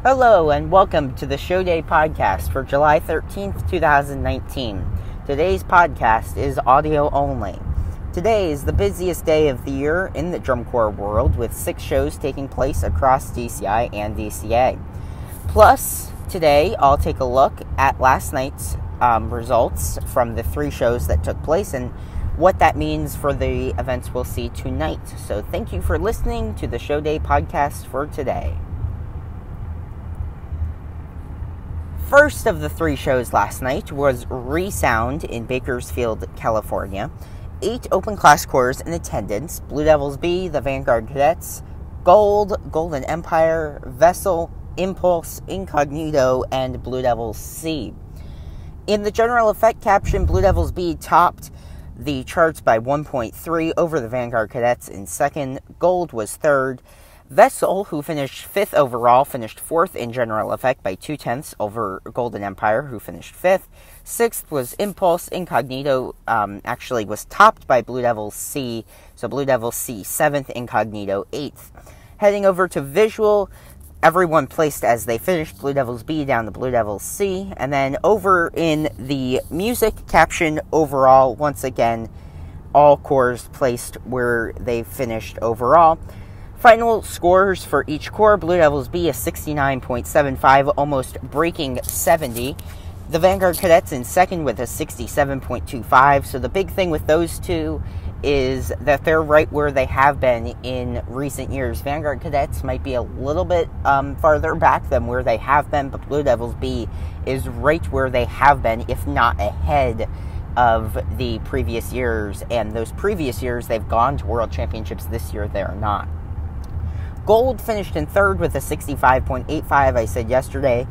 Hello and welcome to the Show Day podcast for July 13th, 2019. Today's podcast is audio only. Today is the busiest day of the year in the drum corps world, with 6 shows taking place across DCI and DCA. Plus, today I'll take a look at last night's results from the 3 shows that took place and what that means for the events we'll see tonight. So thank you for listening to the Show Day podcast for today. First of the 3 shows last night was Resound in Bakersfield, California. 8 open class corps in attendance: Blue Devils B, the Vanguard Cadets, Gold, Golden Empire, Vessel, Impulse, Incognito, and Blue Devils C. In the general effect caption, Blue Devils B topped the charts by 1.3 over the Vanguard Cadets in second. Gold was third. Vessel, who finished 5th overall, finished 4th in general effect by 0.2 over Golden Empire, who finished 5th. 6th was Impulse. Incognito actually was topped by Blue Devils C, so Blue Devils C 7th, Incognito 8th. Heading over to visual, everyone placed as they finished: Blue Devils B down to Blue Devils C. And then over in the music caption overall, once again, all corps placed where they finished overall. Final scores for each corps: Blue Devils B a 69.75, almost breaking 70. The Vanguard Cadets in second with a 67.25. So the big thing with those two is that they're right where they have been in recent years. Vanguard Cadets might be a little bit farther back than where they have been, but Blue Devils B is right where they have been, if not ahead of the previous years. And those previous years, they've gone to World Championships. This year, they're not. Gold finished in third with a 65.85. I said yesterday,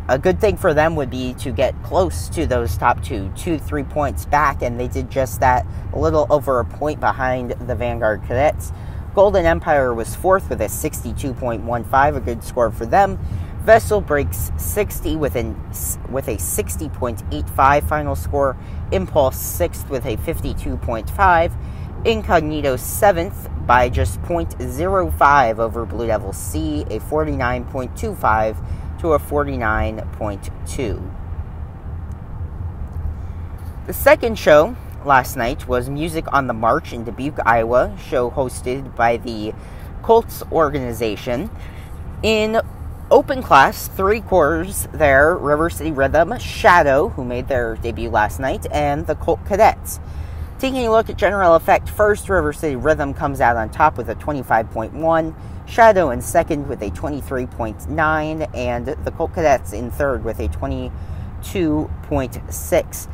a good thing for them would be to get close to those top 2-3 points back, and they did just that, a little over a point behind the Vanguard Cadets. Golden Empire was fourth with a 62.15, a good score for them. Vessel breaks 60 with a 60.85 final score. Impulse 6th with a 52.5. Incognito 7th by just 0.05 over Blue Devil C, a 49.25 to a 49.2. The second show last night was Music on the March in Dubuque, Iowa, show hosted by the Colts organization. In open class, 3 corps there: River City Rhythm, Shadow, who made their debut last night, and the Colt Cadets. Taking a look at general effect first, River City Rhythm comes out on top with a 25.1, Shadow in second with a 23.9, and the Colt Cadets in third with a 22.6.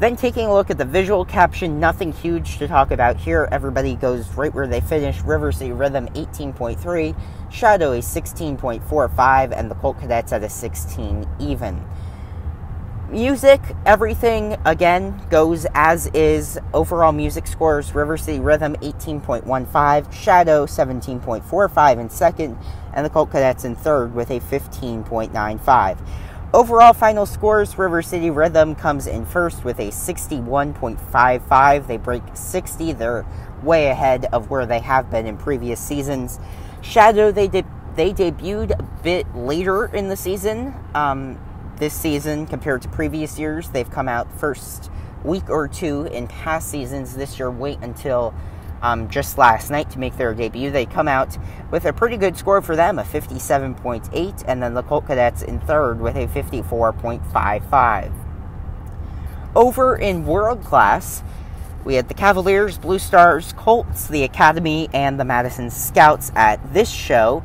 Then taking a look at the visual caption, nothing huge to talk about here. Everybody goes right where they finished. River City Rhythm 18.3, Shadow a 16.45, and the Colt Cadets at a 16 even. Music, everything, again, goes as is. Overall music scores: River City Rhythm 18.15, Shadow 17.45 in second, and the Colt Cadets in third with a 15.95. Overall final scores: River City Rhythm comes in first with a 61.55. They break 60. They're way ahead of where they have been in previous seasons. Shadow, they debuted a bit later in the season. This season, compared to previous years, they've come out first week or two in past seasons. This year, wait until just last night to make their debut. They come out with a pretty good score for them, a 57.8, and then the Colt Cadets in third with a 54.55. Over in world class, we had the Cavaliers, Blue Stars, Colts, the Academy, and the Madison Scouts at this show.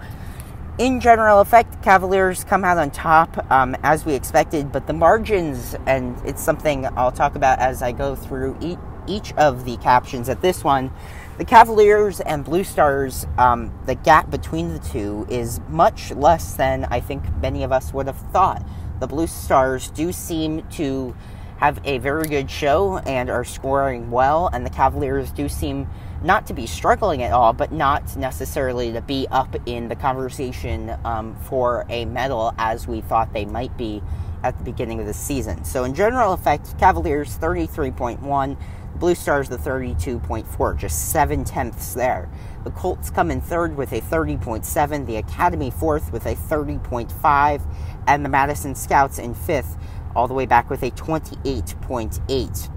In general effect, Cavaliers come out on top, as we expected, but the margins, and it's something I'll talk about as I go through each of the captions at this one, the Cavaliers and Blue Stars, the gap between the two is much less than I think many of us would have thought. The Blue Stars do seem to have a very good show and are scoring well, and the Cavaliers do seem not to be struggling at all, but not necessarily to be up in the conversation for a medal as we thought they might be at the beginning of the season. So in general effect, Cavaliers 33.1, Blue Stars, the 32.4, just 7/10 there. The Colts come in third with a 30.7, the Academy fourth with a 30.5, and the Madison Scouts in fifth, all the way back with a 28.8.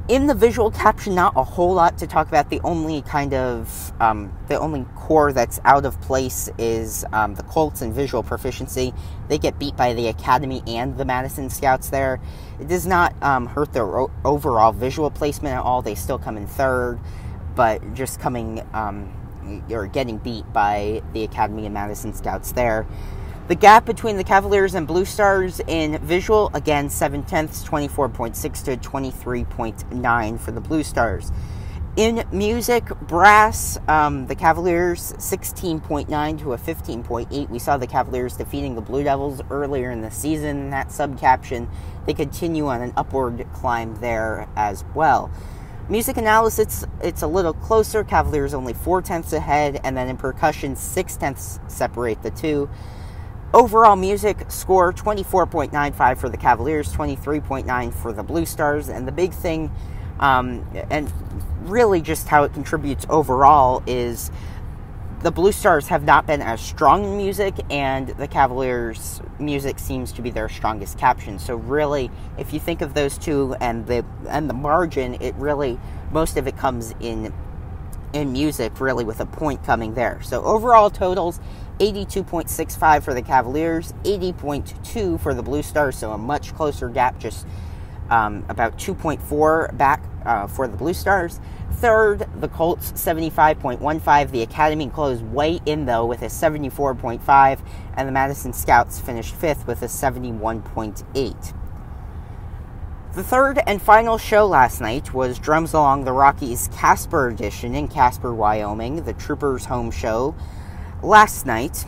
In the visual caption, not a whole lot to talk about. The only the only core that's out of place is the Colts in visual proficiency. They get beat by the Academy and the Madison Scouts there. It does not hurt their overall visual placement at all. They still come in third, but just coming or getting beat by the Academy and Madison Scouts there. The gap between the Cavaliers and Blue Stars in visual, again, 7/10, 24.6 to 23.9 for the Blue Stars. In music, brass, the Cavaliers 16.9 to a 15.8. We saw the Cavaliers defeating the Blue Devils earlier in the season in that subcaption. They continue on an upward climb there as well. Music analysis, it's a little closer. Cavaliers only 4/10 ahead, and then in percussion, 6/10 separate the two. Overall music score, 24.95 for the Cavaliers, 23.9 for the Blue Stars. And the big thing, and really just how it contributes overall, is the Blue Stars have not been as strong in music, and the Cavaliers' music seems to be their strongest caption. So really, if you think of those two and the margin, it really, most of it comes in music, really, with a point coming there. So overall totals, 82.65 for the Cavaliers, 80.2 for the Blue Stars, so a much closer gap, just about 2.4 back for the Blue Stars. Third, the Colts, 75.15. The Academy closed way in, though, with a 74.5, and the Madison Scouts finished fifth with a 71.8. The third and final show last night was Drums Along the Rockies Casper Edition in Casper, Wyoming, the Troopers' home show last night.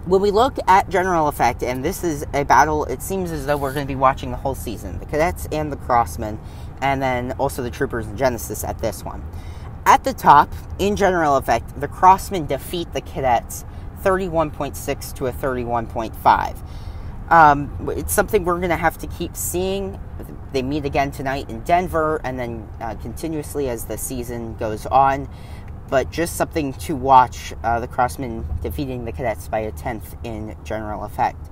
When we look at general effect, and this is a battle, it seems as though we're going to be watching the whole season, the Cadets and the Crossmen, and then also the Troopers and Genesis at this one. At the top, in general effect, the Crossmen defeat the Cadets 31.6 to a 31.5. It's something we're going to have to keep seeing. They meet again tonight in Denver, and then continuously as the season goes on. But just something to watch, the Crossmen defeating the Cadets by a 10th in general effect.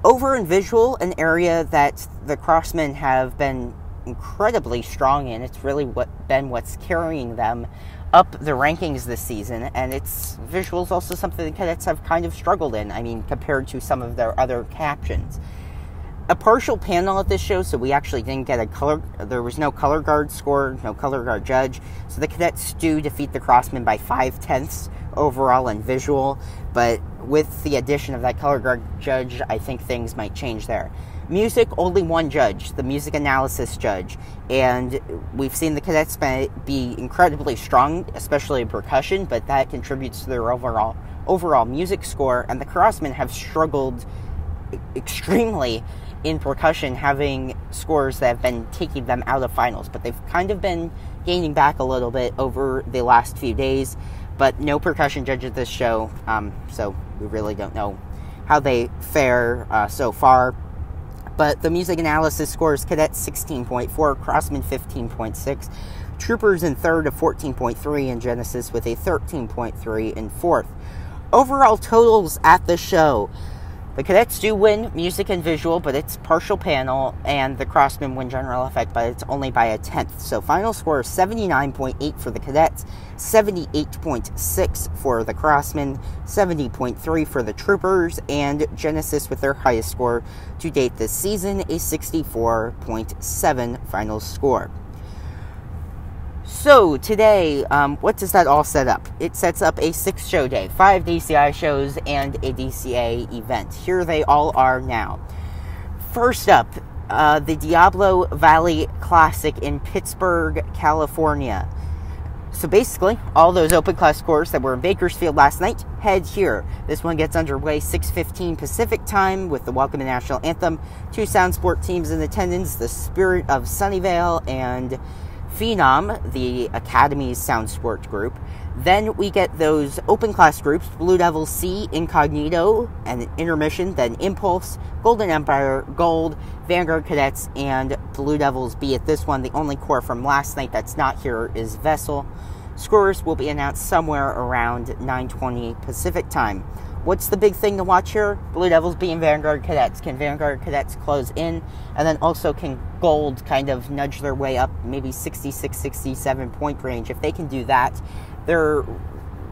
Over in visual, an area that the Crossmen have been incredibly strong in. It's really been what's carrying them up the rankings this season, and it's visuals also something the Cadets have kind of struggled in, I mean, compared to some of their other captions. A partial panel at this show, so we actually didn't get there was no color guard score, no color guard judge, so the Cadets do defeat the Crossmen by 5/10 overall in visual, but with the addition of that color guard judge, I think things might change there. Music, only one judge, the music analysis judge, and we've seen the Cadets be incredibly strong, especially in percussion, but that contributes to their overall music score, and the Crossmen have struggled extremely in percussion, having scores that have been taking them out of finals, but they've kind of been gaining back a little bit over the last few days, but no percussion judge at this show, so we really don't know how they fare so far. But the music analysis scores: Cadets 16.4, Crossmen 15.6, Troopers in third of 14.3, and Genesis with a 13.3 in fourth. Overall totals at the show: the Cadets do win music and visual, but it's partial panel, and the Crossmen win general effect, but it's only by a 10th. So final score is 79.8 for the Cadets, 78.6 for the Crossmen, 70.3 for the Troopers, and Genesis with their highest score to date this season, a 64.7 final score. So, today, what does that all set up? It sets up a 6-show day, 5 DCI shows and a DCA event. Here they all are now. First up, the Diablo Valley Classic in Pittsburgh, California. So basically, all those open class scores that were in Bakersfield last night head here. This one gets underway 6:15 Pacific time with the Welcome to National Anthem. 2 Sound Sport teams in attendance, the Spirit of Sunnyvale and Phenom, the Academy's Sound Sport group. Then we get those open class groups: Blue Devil C, Incognito, and Intermission, then Impulse, Golden Empire, Gold, Vanguard Cadets, and Blue Devils be at this one. The only core from last night that's not here is Vessel. Scores will be announced somewhere around 9:20 Pacific time. What's the big thing to watch here? Blue Devils being Vanguard Cadets. Can Vanguard Cadets close in? And then also can Gold kind of nudge their way up, maybe 66, 67 point range? If they can do that, they're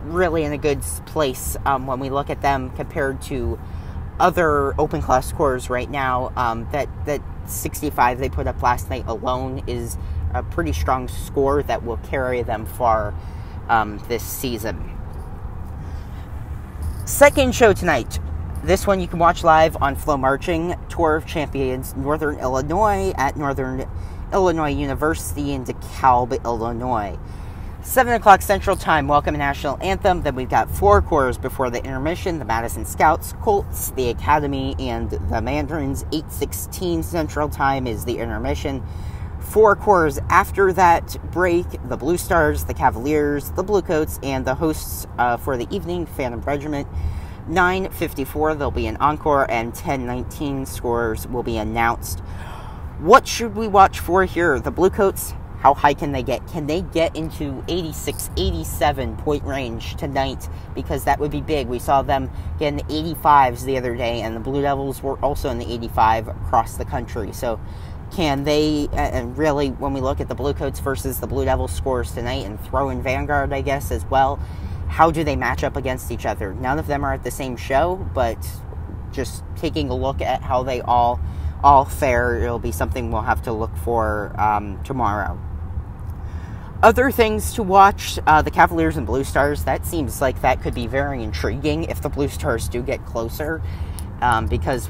really in a good place when we look at them compared to other open class scores right now. That 65 they put up last night alone is a pretty strong score that will carry them far this season. Second show tonight. This one you can watch live on Flow Marching, Tour of Champions, Northern Illinois at Northern Illinois University in DeKalb, Illinois. 7 o'clock Central Time, welcome national anthem. Then we've got 4 cores before the intermission, the Madison Scouts, Colts, the Academy, and the Mandarins. 8:16 Central Time is the intermission. 4 cores after that break, the Blue Stars, the Cavaliers, the Bluecoats, and the hosts for the evening, Phantom Regiment. 9:54, there'll be an encore, and 10:19 scores will be announced. What should we watch for here? The Bluecoats, how high can they get? Can they get into 86, 87 point range tonight? Because that would be big. We saw them get in the 85s the other day, and the Blue Devils were also in the 85 across the country. So can they, and really, when we look at the Bluecoats versus the Blue Devils scores tonight, and throw in Vanguard, I guess, as well, how do they match up against each other? None of them are at the same show, but just taking a look at how they all fare, it'll be something we'll have to look for tomorrow. Other things to watch, the Cavaliers and Blue Stars, that seems like that could be very intriguing if the Blue Stars do get closer, because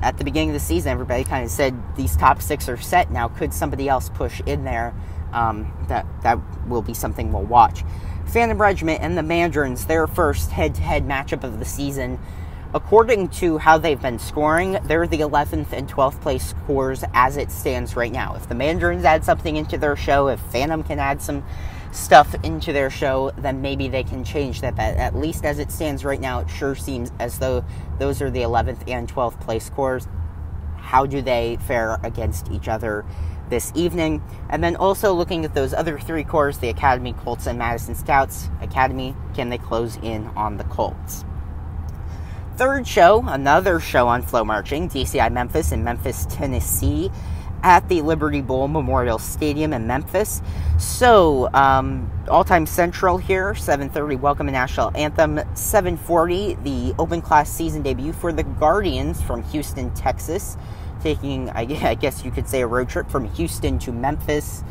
at the beginning of the season, everybody kind of said these top 6 are set. Now, could somebody else push in there? That will be something we'll watch. Phantom Regiment and the Mandarins, their first head-to-head matchup of the season. According to how they've been scoring, they're the 11th and 12th place scores as it stands right now. If the Mandarins add something into their show, if Phantom can add some stuff into their show, then maybe they can change that. But at least as it stands right now, it sure seems as though those are the 11th and 12th place scores. How do they fare against each other this evening? And then also looking at those other 3 cores, the Academy, Colts, and Madison Scouts. Academy, can they close in on the Colts? Third show, another show on Flow Marching, DCI Memphis in Memphis, Tennessee, at the Liberty Bowl Memorial Stadium in Memphis. So, all-time Central here, 7:30, welcome and national anthem. 7:40, the open class season debut for the Guardians from Houston, Texas, taking, I guess you could say, a road trip from Houston to Memphis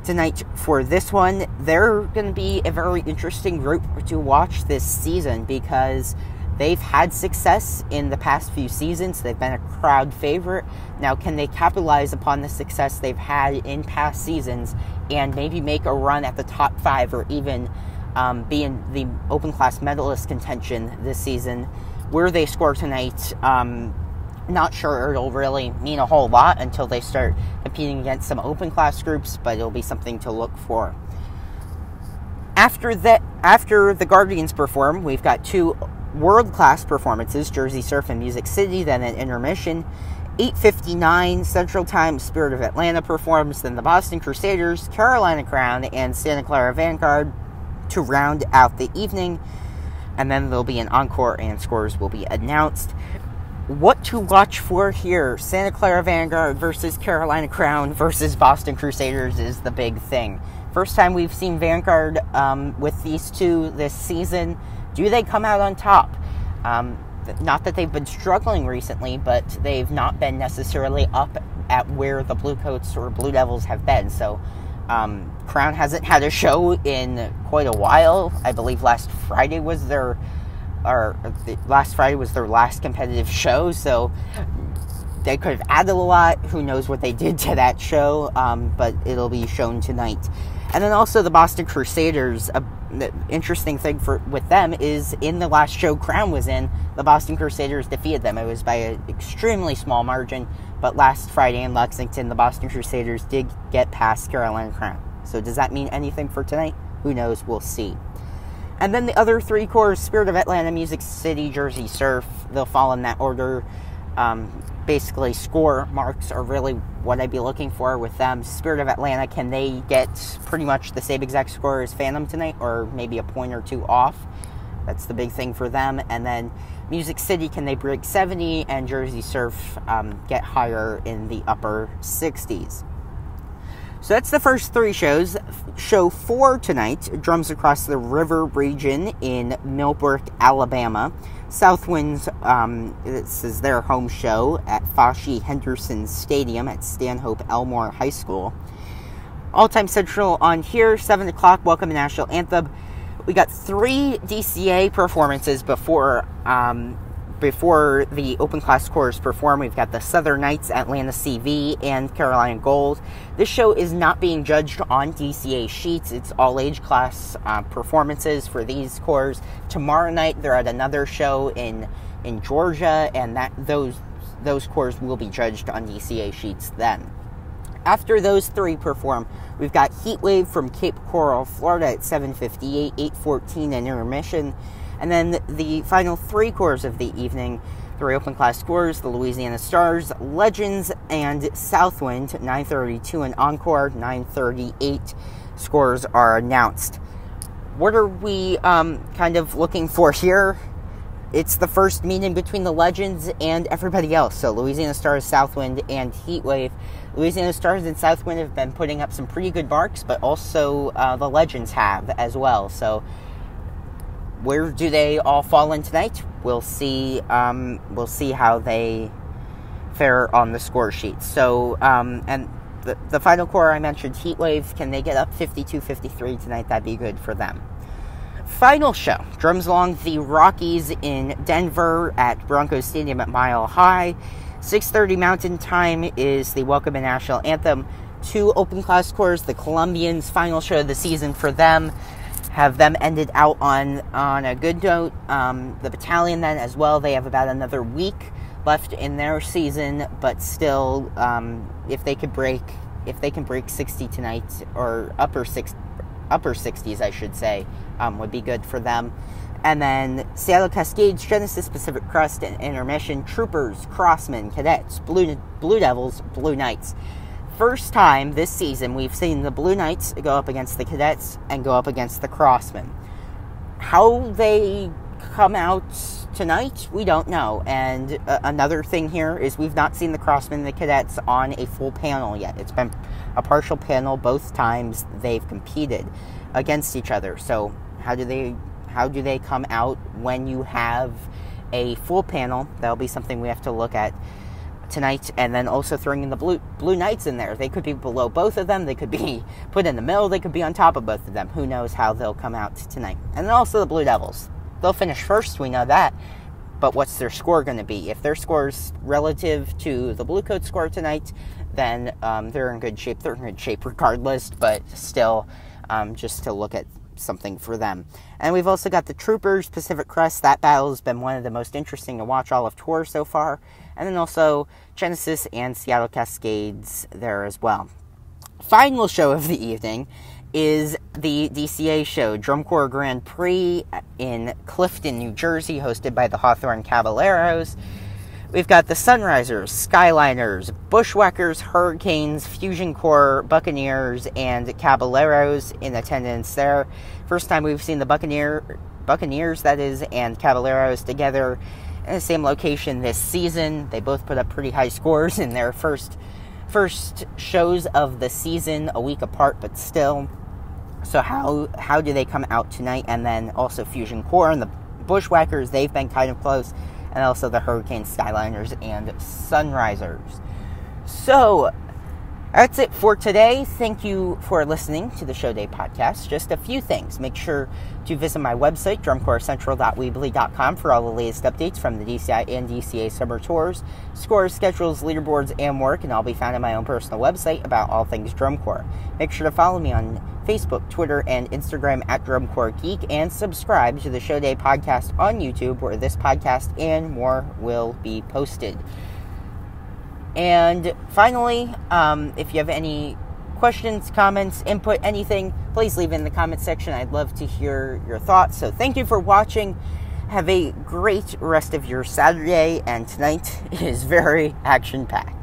tonight for this one. They're going to be a very interesting group to watch this season because they've had success in the past few seasons. They've been a crowd favorite. Now, can they capitalize upon the success they've had in past seasons and maybe make a run at the top 5 or even be in the open class medalist contention this season? Where they score tonight, not sure it'll really mean a whole lot until they start competing against some open class groups, but it'll be something to look for. After the Guardians perform, we've got 2 world-class performances, Jersey Surf and Music City, then an intermission. 8:59 Central Time, Spirit of Atlanta performs, then the Boston Crusaders, Carolina Crown, and Santa Clara Vanguard to round out the evening. And then there'll be an encore and scores will be announced. What to watch for here? Santa Clara Vanguard versus Carolina Crown versus Boston Crusaders is the big thing. First time we've seen Vanguard with these 2 this season. Do they come out on top? Not that they've been struggling recently, but they've not been necessarily up at where the Bluecoats or Blue Devils have been. So Crown hasn't had a show in quite a while. I believe last Friday was their last competitive show. So they could have added a lot. Who knows what they did to that show? But it'll be shown tonight. And then also the Boston Crusaders. The interesting thing with them is in the last show Crown was in, the Boston Crusaders defeated them. It was by an extremely small margin, but last Friday in Lexington, the Boston Crusaders did get past Carolina Crown. So does that mean anything for tonight? Who knows? We'll see. And then the other 3 cores, Spirit of Atlanta, Music City, Jersey Surf, they'll fall in that order. basically score marks are really what I'd be looking for with them. Spirit of Atlanta, can they get pretty much the same exact score as Phantom tonight, or maybe a point or two off? That's the big thing for them. And then Music City, can they break 70? And Jersey Surf get higher in the upper 60s? So that's the first three shows. Show 4 tonight, Drums Across the River region in Millbrook, Alabama. Southwinds, this is their home show at Foshee Henderson Stadium at Stanhope Elmore High School. All Time Central on here, 7 o'clock, Welcome to National Anthem. We got 3 DCA performances before the open class chorus perform. We've got the Southern Knights, Atlanta CV, and Carolina Gold. This show is not being judged on DCA sheets. It's all age class performances for these corps. Tomorrow night they're at another show in Georgia, and those corps will be judged on DCA sheets then. After those 3 perform, we've got Heatwave from Cape Coral, Florida at 7:58, 8:14 in intermission. And then the final 3 corps of the evening, 3 open class scores, the Louisiana Stars, Legends, and Southwind, 9:32 and Encore, 9:38 scores are announced. What are we kind of looking for here? It's the first meeting between the Legends and everybody else. So Louisiana Stars, Southwind, and Heatwave. Louisiana Stars and Southwind have been putting up some pretty good marks, but also the Legends have as well. So where do they all fall in tonight? We'll see. We'll see how they fare on the score sheet. So, and the final core I mentioned, Heatwave, can they get up 52-53 tonight? That'd be good for them. Final show, Drums Along the Rockies in Denver at Broncos Stadium at Mile High. 6:30 Mountain Time is the Welcome to National Anthem. 2 open class corps, the Colombians, final show of the season for them. Have them ended out on a good note. The Battalion then as well, they have about another week left in their season, but still, if they can break 60 tonight, or upper 60s, I should say, would be good for them. And then Seattle Cascades, Genesis, Pacific Crest, and Intermission, Troopers, Crossmen, Cadets, Blue Devils, Blue Knights. First time this season we've seen the Blue Knights go up against the Cadets and go up against the Crossmen. How they come out tonight, we don't know. And another thing here is we've not seen the Crossmen and the Cadets on a full panel yet. It's been a partial panel both times they've competed against each other. So how do they come out when you have a full panel? That'll be something we have to look at tonight. And then also throwing in the Blue Knights in there. They could be below both of them. They could be put in the middle. They could be on top of both of them. Who knows how they'll come out tonight. And then also the Blue Devils. They'll finish first, we know that. But what's their score going to be? If their score's relative to the Blue Coat score tonight, then they're in good shape. They're in good shape regardless, but still, just to look at something for them. And we've also got the Troopers, Pacific Crest. That battle has been one of the most interesting to watch all of tour so far. And then also Genesis and Seattle Cascades there as well. Final show of the evening is the DCA show, Drum Corps Grand Prix in Clifton, New Jersey, hosted by the Hawthorne Caballeros. We've got the Sunrisers, Skyliners, Bushwhackers, Hurricanes, Fusion Corps, Buccaneers, and Caballeros in attendance there. First time we've seen the Buccaneers, that is, and Caballeros together in the same location this season. They both put up pretty high scores in their first shows of the season, a week apart, but still. So how do they come out tonight? And then also Fusion Corps and the Bushwhackers, they've been kind of close. And also the Hurricanes, Skyliners, and Sunrisers. So, that's it for today. Thank you for listening to the Show Day podcast. Just a few things. Make sure to visit my website, drumcorpscentral.weebly.com, for all the latest updates from the DCI and DCA summer tours, scores, schedules, leaderboards, and more can all be found on my own personal website about all things drum corps. Make sure to follow me on Facebook, Twitter, and Instagram at Drum Corps Geek, and subscribe to the Show Day podcast on YouTube, where this podcast and more will be posted. And finally, if you have any questions, comments, input, anything, please leave it in the comment section. I'd love to hear your thoughts. So thank you for watching. Have a great rest of your Saturday, and tonight is very action-packed.